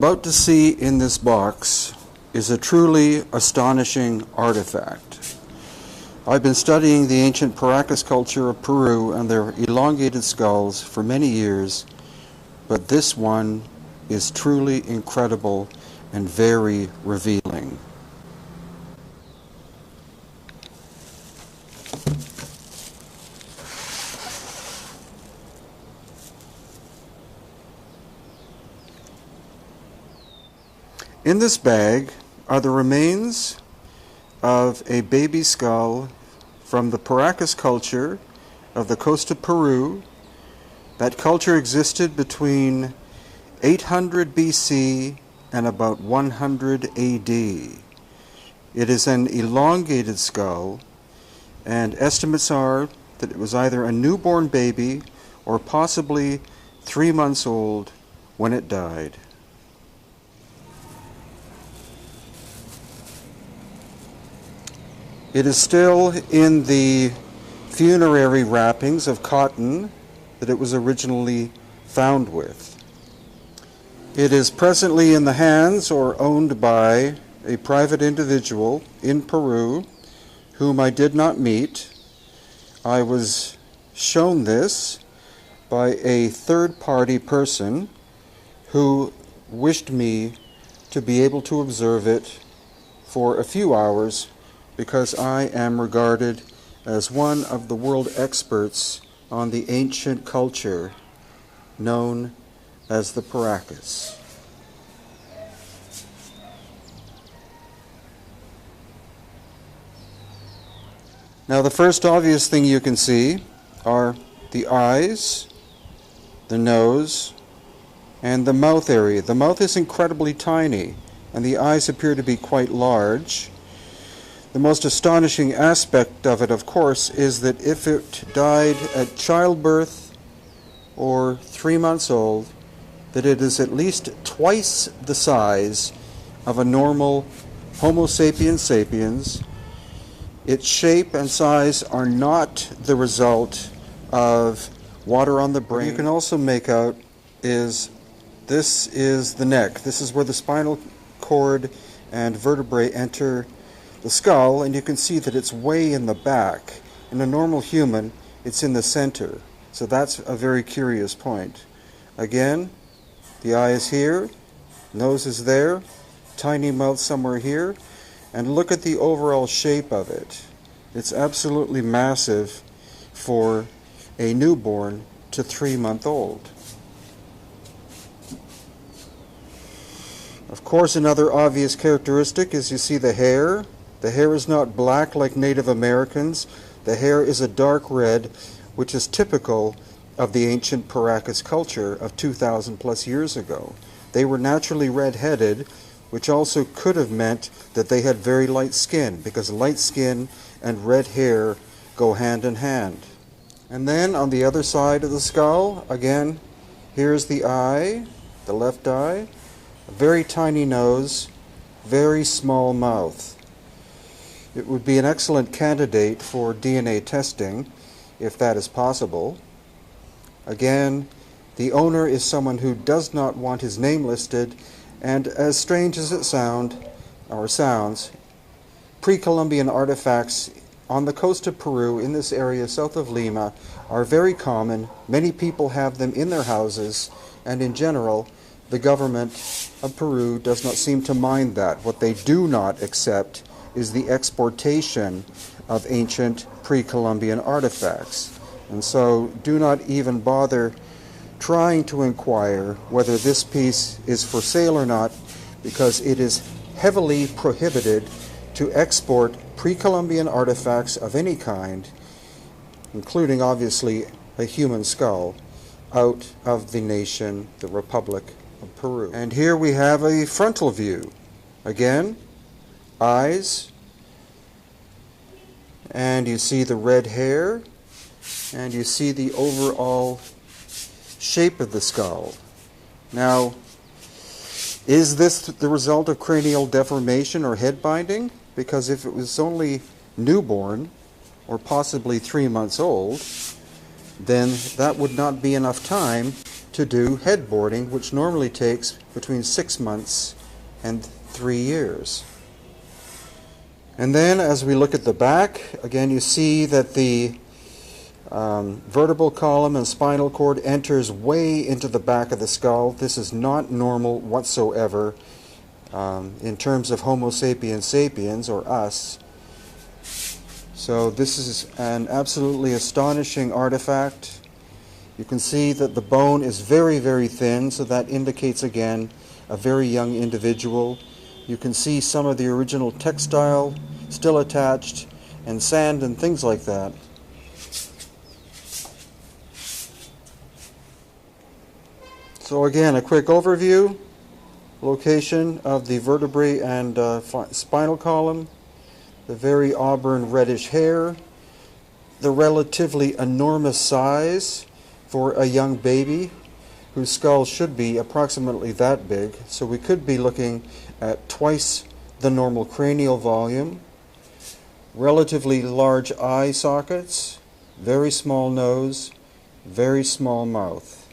about to see in this box is a truly astonishing artifact. I've been studying the ancient Paracas culture of Peru and their elongated skulls for many years, but this one is truly incredible and very revealing. In this bag are the remains of a baby skull from the Paracas culture of the coast of Peru. That culture existed between 800 BC and about 100 AD. It is an elongated skull, and estimates are that it was either a newborn baby or possibly 3 months old when it died. It is still in the funerary wrappings of cotton that it was originally found with. It is presently in the hands or owned by a private individual in Peru whom I did not meet. I was shown this by a third-party person who wished me to be able to observe it for a few hours, because I am regarded as one of the world experts on the ancient culture known as the Paracas. Now, the first obvious thing you can see are the eyes, the nose, and the mouth area. The mouth is incredibly tiny, and the eyes appear to be quite large. The most astonishing aspect of it, of course, is that if it died at childbirth or 3 months old, that it is at least twice the size of a normal Homo sapiens sapiens. Its shape and size are not the result of water on the brain. What you can also make out is this is the neck. This is where the spinal cord and vertebrae enter the skull, and you can see that it's way in the back. In a normal human, it's in the center. So that's a very curious point. Again, the eye is here, nose is there, tiny mouth somewhere here, and look at the overall shape of it. It's absolutely massive for a newborn to 3-month-old. Of course, another obvious characteristic is you see the hair. The hair is not black like Native Americans. The hair is a dark red, which is typical of the ancient Paracas culture of 2,000 plus years ago. They were naturally red-headed, which also could have meant that they had very light skin, because light skin and red hair go hand in hand. And then on the other side of the skull, again, here's the eye, the left eye, a very tiny nose, very small mouth. It would be an excellent candidate for DNA testing, if that is possible. Again, the owner is someone who does not want his name listed, and as strange as it sounds, pre-Columbian artifacts on the coast of Peru, in this area south of Lima, are very common. Many people have them in their houses, and in general, the government of Peru does not seem to mind that. What they do not accept is the exportation of ancient pre-Columbian artifacts. And so do not even bother trying to inquire whether this piece is for sale or not, because it is heavily prohibited to export pre-Columbian artifacts of any kind, including obviously a human skull, out of the nation, the Republic of Peru. And here we have a frontal view. Again, eyes, and you see the red hair, and you see the overall shape of the skull. Now, is this the result of cranial deformation or head binding? Because if it was only newborn, or possibly 3 months old, then that would not be enough time to do headboarding, which normally takes between 6 months and 3 years. And then as we look at the back, again you see that the vertebral column and spinal cord enters way into the back of the skull. This is not normal whatsoever in terms of Homo sapiens sapiens, or us. So this is an absolutely astonishing artifact. You can see that the bone is very, very thin, so that indicates again a very young individual. You can see some of the original textile still attached, and sand and things like that. So again, a quick overview. Location of the vertebrae and spinal column, the very auburn reddish hair, the relatively enormous size for a young baby whose skull should be approximately that big. So we could be looking at twice the normal cranial volume, relatively large eye sockets, very small nose, very small mouth.